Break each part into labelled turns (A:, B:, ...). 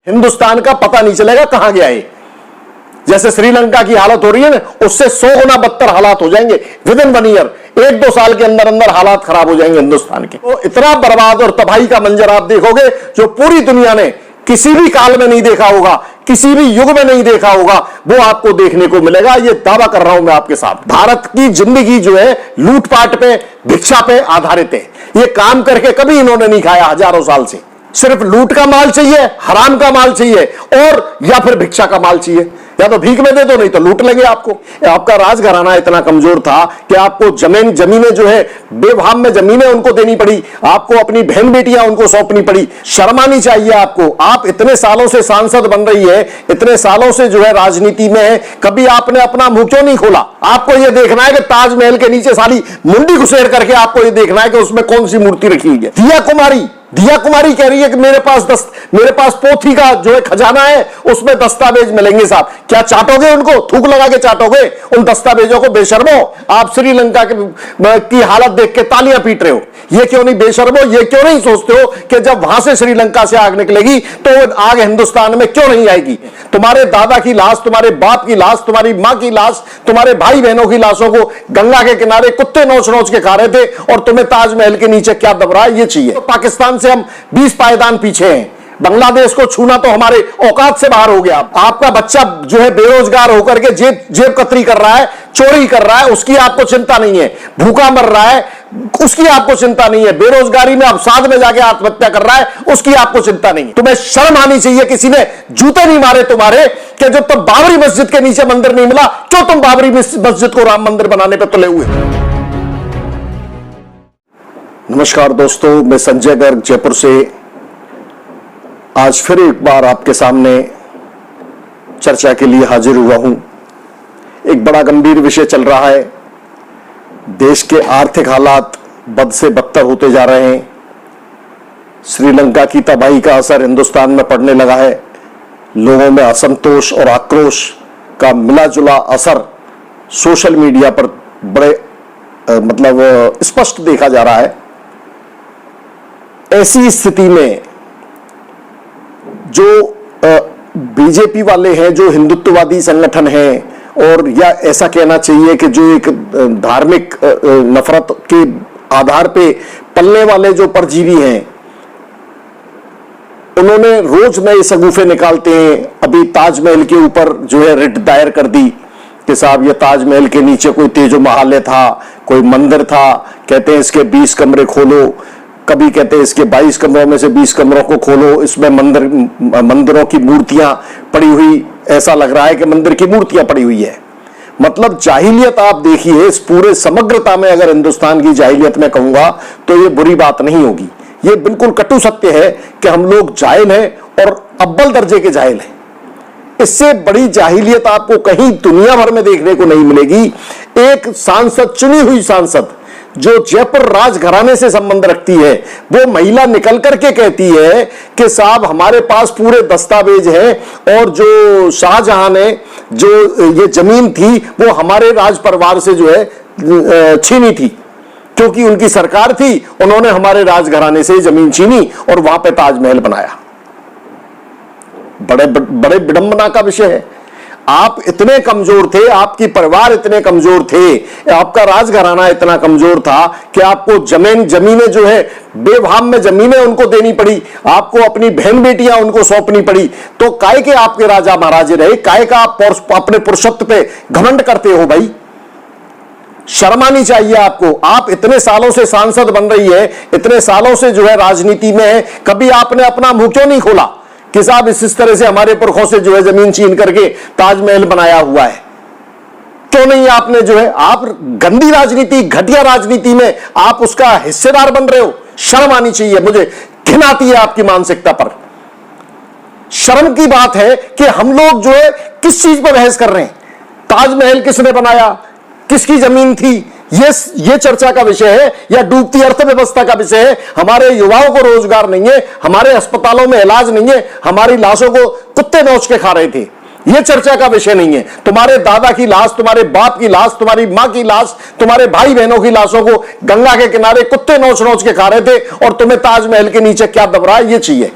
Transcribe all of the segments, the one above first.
A: हिंदुस्तान का पता नहीं चलेगा कहां गया है। जैसे श्रीलंका की हालत हो रही है ना, उससे 100 गुना बदतर हालात हो जाएंगे विद इन 1 ईयर। 1-2 साल के अंदर अंदर हालात खराब हो जाएंगे हिंदुस्तान के। तो इतना बर्बाद और तबाही का मंजर आप देखोगे जो पूरी दुनिया ने किसी भी काल में नहीं देखा होगा, किसी भी युग में नहीं देखा होगा, वो आपको देखने को मिलेगा। ये दावा कर रहा हूं मैं आपके साथ। भारत की जिंदगी जो है लूटपाट पे, भिक्षा पे आधारित है। ये काम करके कभी इन्होंने नहीं खाया हजारों साल से। सिर्फ लूट का माल चाहिए, हराम का माल चाहिए, और या फिर भिक्षा का माल चाहिए। या तो भीख में दे दो, नहीं तो लूट लेंगे आपको। आपका राजघराना इतना कमजोर था कि आपको जमीनें जो है बेभाव में जमीनें उनको देनी पड़ी, आपको अपनी बहन बेटियां उनको सौंपनी पड़ी। शर्म आनी चाहिए आपको। आप इतने सालों से सांसद बन रही है, इतने सालों से जो है राजनीति में है, कभी आपने अपना मुंह क्यों नहीं खोला? आपको यह देखना है कि ताजमहल के नीचे सारी मुंडी घुसेड़ करके आपको यह देखना है कि उसमें कौन सी मूर्ति रखी हुई है। दिया कुमारी कह रही है कि मेरे पास पोथी का जो है खजाना है, उसमें दस्तावेज मिलेंगे। साहब क्या चाटोगे उनको? थूक लगा के चाटोगे उन दस्तावेजों को? बेशर्मो, आप श्रीलंका की हालत देख के तालियां पीट रहे हो। ये क्यों नहीं बेशर्मो, ये क्यों नहीं सोचते हो कि जब वहां से श्रीलंका से आग निकलेगी तो आग हिंदुस्तान में क्यों नहीं आएगी? तुम्हारे दादा की लाश, तुम्हारे बाप की लाश, तुम्हारी मां की लाश, तुम्हारे भाई बहनों की लाशों को गंगा के किनारे कुत्ते नोच नोच के खा रहे थे, और तुम्हें ताजमहल के नीचे क्या दब रहा है? ये चाहिए। तो पाकिस्तान से हम 20 पायदान पीछे हैं। बांग्लादेश को छूना तो हमारे औकात से बाहर हो गया। आपका बच्चा जो है बेरोजगार होकर के जेब कतरी कर रहा है, चोरी कर रहा है, उसकी आपको चिंता नहीं है। भूखा मर रहा है, उसकी आपको चिंता नहीं है। बेरोजगारी में अवसाद में जाके आत्महत्या कर रहा है, उसकी आपको चिंता नहीं है। तुम्हें शर्म आनी चाहिए। किसी ने जूते नहीं मारे तुम्हारे कि जो तुम बाबरी मस्जिद के नीचे मंदिर नहीं मिला, क्यों तुम बाबरी मस्जिद को राम मंदिर बनाने पर तुले हुए? नमस्कार दोस्तों, मैं संजय गर्ग जयपुर से आज फिर एक बार आपके सामने चर्चा के लिए हाजिर हुआ हूं। एक बड़ा गंभीर विषय चल रहा है। देश के आर्थिक हालात बद से बदतर होते जा रहे हैं। श्रीलंका की तबाही का असर हिंदुस्तान में पड़ने लगा है। लोगों में असंतोष और आक्रोश का मिला जुला असर सोशल मीडिया पर बड़े स्पष्ट देखा जा रहा है। ऐसी स्थिति में जो बीजेपी वाले हैं, जो हिंदुत्ववादी संगठन हैं, और या ऐसा कहना चाहिए कि जो एक धार्मिक नफरत के आधार पे पलने वाले जो परजीवी हैं, उन्होंने रोज नए सगुफे निकालते हैं। अभी ताजमहल के ऊपर जो है रिट दायर कर दी कि साहब ये ताजमहल के नीचे कोई तेजो महाल था, कोई मंदिर था, कहते हैं इसके 20 कमरे खोलो। कभी कहते हैं इसके 22 कमरों में से 20 कमरों को खोलो, इसमें मंदिरों की मूर्तियां पड़ी हुई, ऐसा लग रहा है कि मंदिर की मूर्तियां पड़ी हुई है। मतलब जाहिलियत आप देखिए इस पूरे समग्रता में। अगर हिंदुस्तान की जाहिलियत में कहूंगा तो ये बुरी बात नहीं होगी। ये बिल्कुल कटु सत्य है कि हम लोग जाहिल हैं, और अव्वल दर्जे के जाहिल हैं। इससे बड़ी जाहिलियत आपको कहीं दुनिया भर में देखने को नहीं मिलेगी। एक सांसद, चुनी हुई सांसद, जो जयपुर राजघराने से संबंध रखती है, वो महिला निकल करके कहती है कि साहब हमारे पास पूरे दस्तावेज हैं, और जो शाहजहां ने जो ये जमीन थी वो हमारे राज परिवार से जो है छीनी थी, क्योंकि उनकी सरकार थी, उन्होंने हमारे राजघराने से जमीन छीनी और वहां पे ताजमहल बनाया। बड़े विडंबना का विषय है। आप इतने कमजोर थे, आपकी परिवार इतने कमजोर थे, आपका राजघराना इतना कमजोर था कि आपको जमीनें जो है बेभाव में जमीनें उनको देनी पड़ी, आपको अपनी बहन बेटियां उनको सौंपनी पड़ी। तो काय के आपके राजा महाराजे रहे? काय का आप अपने पुरुषत्व पे घमंड करते हो भाई? शर्म आनी चाहिए आपको। आप इतने सालों से सांसद बन रही है, इतने सालों से जो है राजनीति में है, कभी आपने अपना मुंह क्यों नहीं खोला कि साहब इस तरह से हमारे पुरखों से जो है जमीन छीन करके ताजमहल बनाया हुआ है? क्यों नहीं आपने जो है, आप गंदी राजनीति, घटिया राजनीति में आप उसका हिस्सेदार बन रहे हो। शर्म आनी चाहिए। मुझे घिन आती है आपकी मानसिकता पर। शर्म की बात है कि हम लोग जो है किस चीज पर बहस कर रहे हैं? ताजमहल किसने बनाया, किसकी जमीन थी, ये चर्चा का विषय है, या डूबती अर्थव्यवस्था का विषय है? हमारे युवाओं को रोजगार नहीं है, हमारे अस्पतालों में इलाज नहीं है, हमारी लाशों को कुत्ते नोच के खा रहे थे, ये चर्चा का विषय नहीं है। तुम्हारे दादा की लाश, तुम्हारे बाप की लाश, तुम्हारी मां की लाश, तुम्हारे भाई बहनों की लाशों को गंगा के किनारे कुत्ते नोच नोच के खा रहे थे, और तुम्हें ताजमहल के नीचे क्या दब रहा है? ये चाहिए।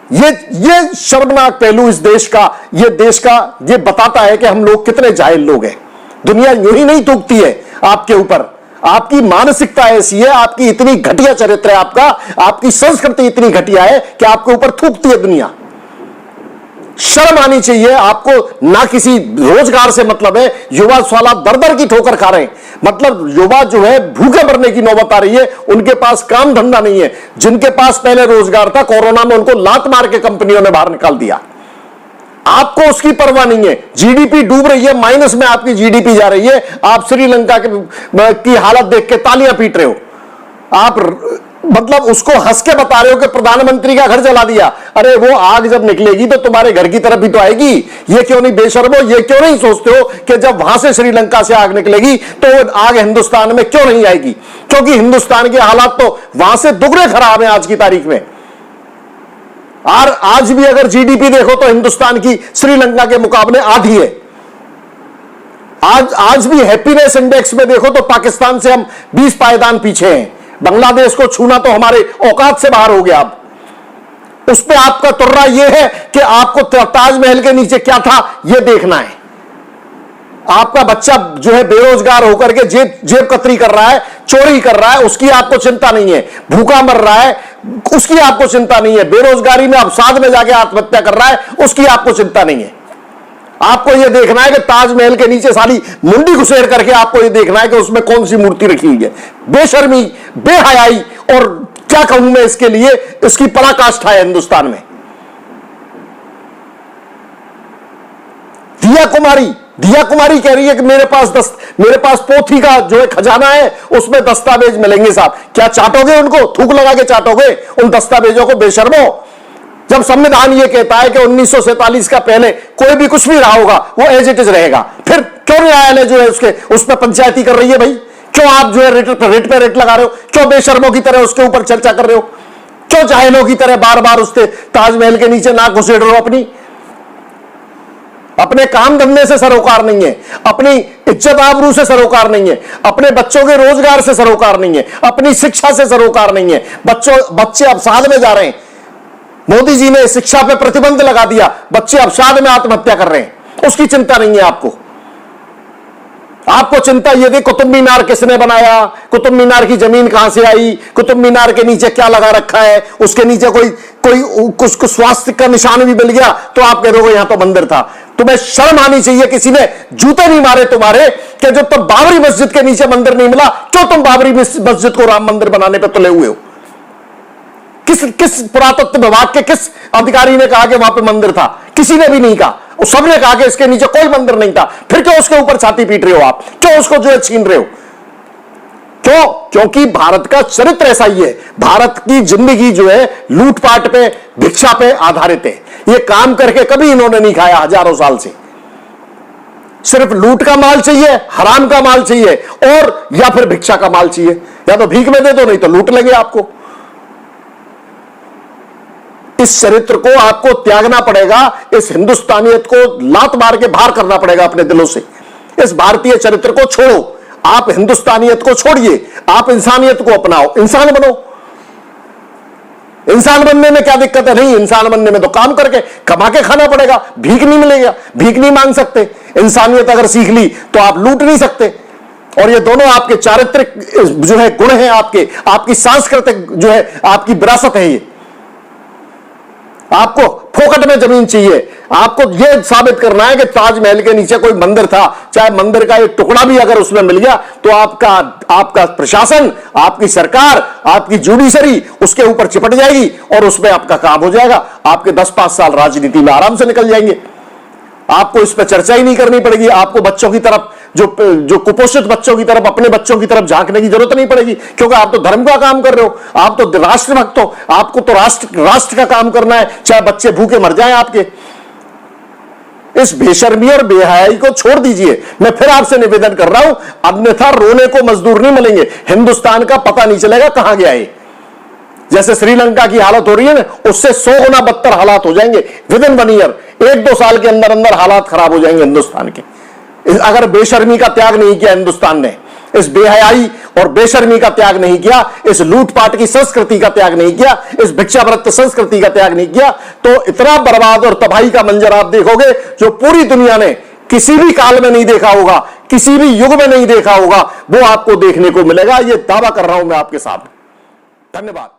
A: ये शर्मनाक पहलू इस देश का, ये बताता है कि हम लोग कितने जाहिल लोग हैं। दुनिया यूं ही नहीं थूकती है आपके ऊपर, आपकी मानसिकता ऐसी है, आपकी इतनी घटिया चरित्र है, आपकी संस्कृति इतनी घटिया है कि आपके ऊपर थूकती है दुनिया। शर्म आनी चाहिए आपको। ना किसी रोजगार से मतलब है, युवा साला दर दर की ठोकर खा रहे हैं। मतलब युवा जो है भूखे मरने की नौबत आ रही है, उनके पास काम धंधा नहीं है। जिनके पास पहले रोजगार था, कोरोना में उनको लात मार के कंपनियों ने बाहर निकाल दिया। आपको उसकी परवाह नहीं है। जीडीपी डूब रही है, माइनस में आपकी जीडीपी जा रही है। आप श्रीलंका की हालत देख के तालियां पीट रहे हो। आप मतलब उसको हंस के बता रहे हो कि प्रधानमंत्री का घर जला दिया। अरे वो आग जब निकलेगी तो तुम्हारे घर की तरफ भी तो आएगी। ये क्यों नहीं बेशर्मो, ये क्यों नहीं सोचते हो कि जब वहां से श्रीलंका से आग निकलेगी तो वो आग हिंदुस्तान में क्यों नहीं आएगी? क्योंकि हिंदुस्तान के हालात तो वहां से दुगने खराब हैं आज की तारीख में। और आज भी अगर जीडीपी देखो तो हिंदुस्तान की श्रीलंका के मुकाबले आधी है। आज भी हैप्पीनेस इंडेक्स में देखो तो पाकिस्तान से हम 20 पायदान पीछे हैं। बांग्लादेश को छूना तो हमारे औकात से बाहर हो गया। अब उस पे आपका तुर्रा यह है कि आपको ताजमहल के नीचे क्या था यह देखना है। आपका बच्चा जो है बेरोजगार होकर के जेब कतरी कर रहा है, चोरी कर रहा है, उसकी आपको चिंता नहीं है। भूखा मर रहा है, उसकी आपको चिंता नहीं है। बेरोजगारी में अवसाद में जाके आत्महत्या कर रहा है, उसकी आपको चिंता नहीं है। आपको यह देखना है कि ताजमहल के नीचे सारी मुंडी घुसेड़ करके आपको यह देखना है कि उसमें कौन सी मूर्ति रखी हुई है। बेशर्मी, बेहयाई, और क्या कहूं मैं इसके लिए, इसकी पराकाष्ठा है हिंदुस्तान में। दिया कुमारी कह रही है कि मेरे पास पोथी का जो है खजाना है, उसमें दस्तावेज मिलेंगे। साहब क्या चाटोगे उनको? थूक लगा के चाटोगे उन दस्तावेजों को? बेशर्मो, जब संविधान यह कहता है कि 1947 का पहले कोई भी कुछ भी रहा होगा वो एज इट इज रहेगा, फिर क्यों न्यायालय जो है उसमें पंचायती कर रही है? भाई क्यों आप जो है रेट पे रेट लगा रहे हो? क्यों बेशर्मों की तरह उसके ऊपर चर्चा कर रहे हो? क्यों जाहिलों की तरह बार बार उसके ताजमहल के नीचे नाक घुसेड़ रहे हो? अपने काम धंधे से सरोकार नहीं है, अपनी इज्जत आबरू से सरोकार नहीं है, अपने बच्चों के रोजगार से सरोकार नहीं है, अपनी शिक्षा से सरोकार नहीं है। बच्चे अवसाद में जा रहे हैं। मोदी जी ने शिक्षा पे प्रतिबंध लगा दिया, बच्चे अवसाद में आत्महत्या कर रहे हैं, उसकी चिंता नहीं है आपको चिंता ये थी कुतुब मीनार किसने बनाया, कुतुब मीनार की जमीन कहां से आई, कुतुब मीनार के नीचे क्या लगा रखा है, उसके नीचे कोई कुछ स्वास्थ्य का निशान भी मिल गया तो आप कह दोगे यहां तो मंदिर था। तुम्हें शर्म आनी चाहिए। किसी ने जूते नहीं मारे तुम्हारे कि जब तुम बाबरी मस्जिद के नीचे मंदिर नहीं मिला, क्यों तुम बाबरी मस्जिद को राम मंदिर बनाने पर तुले हुए हो? किस पुरातत्व विभाग के किस अधिकारी ने कहा कि वहां पे मंदिर था? किसी ने भी नहीं कहा। सबने कहा कि इसके नीचे कोई मंदिर नहीं था। फिर क्यों उसके ऊपर छाती पीट रहे हो आप? क्यों उसको जो है छीन रहे हो? क्यों? क्योंकि भारत का चरित्र ऐसा ही है। भारत की जिंदगी जो है लूटपाट पे, भिक्षा पे आधारित है। ये काम करके कभी इन्होंने नहीं खाया हजारों साल से। सिर्फ लूट का माल चाहिए, हराम का माल चाहिए, और या फिर भिक्षा का माल चाहिए। या तो भीख में दे दो, नहीं तो लूट लेंगे आपको। इस चरित्र को आपको त्यागना पड़ेगा। इस हिंदुस्तानियत को लात मार के बाहर करना पड़ेगा अपने दिलों से। इस भारतीय चरित्र को छोड़ो। आप हिंदुस्तानियत को छोड़िए, आप इंसानियत को अपनाओ, इंसान बनो। इंसान बनने में क्या दिक्कत है? नहीं, इंसान बनने में तो काम करके कमा के खाना पड़ेगा, भीख नहीं मिलेगा, भीख नहीं मांग सकते। इंसानियत अगर सीख ली तो आप लूट नहीं सकते। और ये दोनों आपके चारित्रिक जो है गुण हैं, आपकी सांस्कृतिक जो है आपकी विरासत है। ये आपको फोकट में जमीन चाहिए। आपको यह साबित करना है कि ताजमहल के नीचे कोई मंदिर था, चाहे मंदिर का एक टुकड़ा भी अगर उसमें मिल गया तो आपका प्रशासन, आपकी सरकार, आपकी जुडिशरी उसके ऊपर चिपट जाएगी और उसमें आपका काम हो जाएगा। आपके 10-5 साल राजनीति में आराम से निकल जाएंगे। आपको इस पर चर्चा ही नहीं करनी पड़ेगी। आपको बच्चों की तरफ जो कुपोषित बच्चों की तरफ, अपने बच्चों की तरफ झांकने की जरूरत नहीं पड़ेगी, क्योंकि आप तो धर्म का काम कर रहे हो, आप तो राष्ट्रभक्त हो। आपको तो राष्ट्र का काम करना है, चाहे बच्चे भूखे मर जाएं आपके। इस बेशर्मी और बेहयाई को छोड़ दीजिए। मैं फिर आपसे निवेदन कर रहा हूं, अन्यथा रोने को मजदूर नहीं मिलेंगे। हिंदुस्तान का पता नहीं चलेगा कहां गया है। जैसे श्रीलंका की हालत हो रही है ना, उससे 100 गुना बदतर हालात हो जाएंगे विद इन 1 ईयर। 1-2 साल के अंदर अंदर हालात खराब हो जाएंगे हिंदुस्तान के, अगर बेशर्मी का त्याग नहीं किया हिंदुस्तान ने। इस बेहयाई और बेशर्मी का त्याग नहीं किया, इस लूटपाट की संस्कृति का त्याग नहीं किया, इस भिक्षावृत्त संस्कृति का त्याग नहीं किया, तो इतना बर्बाद और तबाही का मंजर आप देखोगे जो पूरी दुनिया ने किसी भी काल में नहीं देखा होगा, किसी भी युग में नहीं देखा होगा, वो आपको देखने को मिलेगा। ये दावा कर रहा हूं मैं आपके सामने। धन्यवाद।